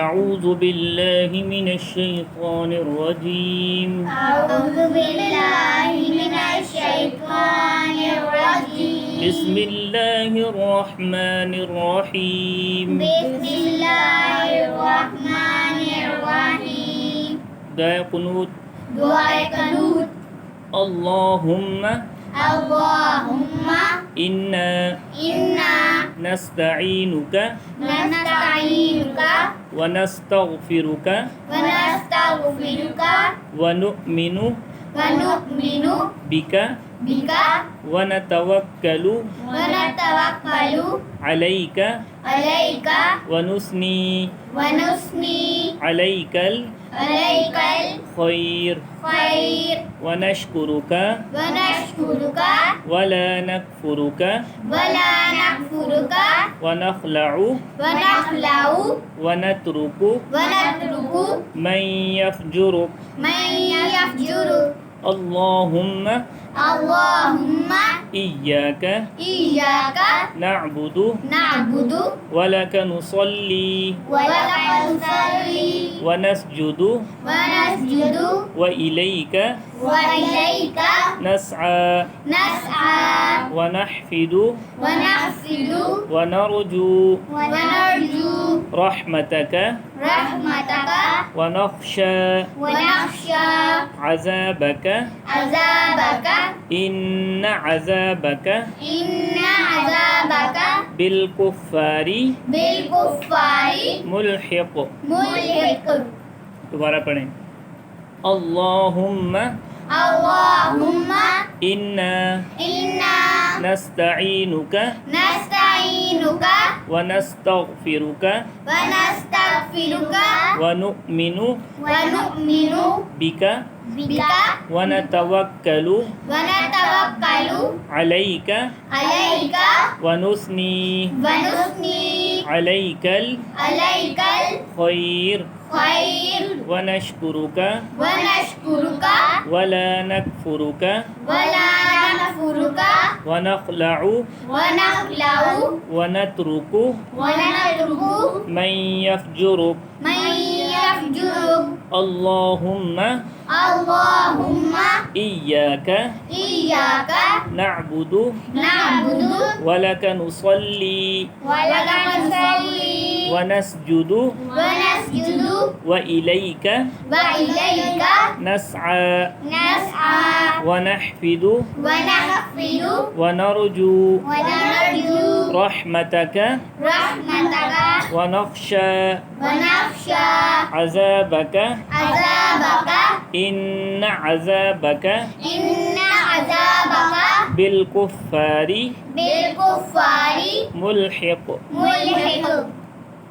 أعوذ بالله من الشيطان الرجيم أعوذ بالله من الشيطان الرجيم بسم الله الرحمن الرحيم بسم الله الرحمن الرحيم دعاء قنوت دعاء قنوت اللهم اللهم إنا إنا نستعينك نستعينك ونستغفرك ونستغفرك ونؤمن ونؤمن بك بك ونتوكل ونتوكل عليك عليك ونثني عليك عليك الخير الخير ونشكرك ونشكرك ولا نكفرك ولا نكفرك ونخلع ونخلع ونترك ونترك من يفجرك من يفجرك اللهم اللهم إياك إياك نعبد نعبد ولك نصلي ولك نصلي ونسجد ونسجد وإليك وإليك نسعى نسعى ونحفد ونحفد ونرجو ونرجو رحمتك رحمتك ونخشى ونخشى عذابك عذابك إن عذابك إن عذابك بالكفار بالكفار ملحق ملحق दोबारा पढ़ें اللهم اللهم إنا إنا نستعينك نستعينك ونستغفرك ونستغفرك ونؤمن ونؤمن بك بك ونتوكل ونتوكل عليك عليك ونثني عليك عليك الخير الخير ونشكرك ونشكرك ولا نكفرك ولا نكفرك ونخلع ونخلع ونترك ونترك من يفجرك من يفجرك اللهم اللهم إياك إياك نعبد نعبد ولك نصلي ولك نصلي ونسجد ونسجد وإليك وإليك نسعى نسعى ونحفد ونحفد ونرجو ونرجو رحمتك رحمتك ونخشى ونخشى عذابك عذابك إن عذابك إن عذابك بالكفار بالكفار ملحق ملحق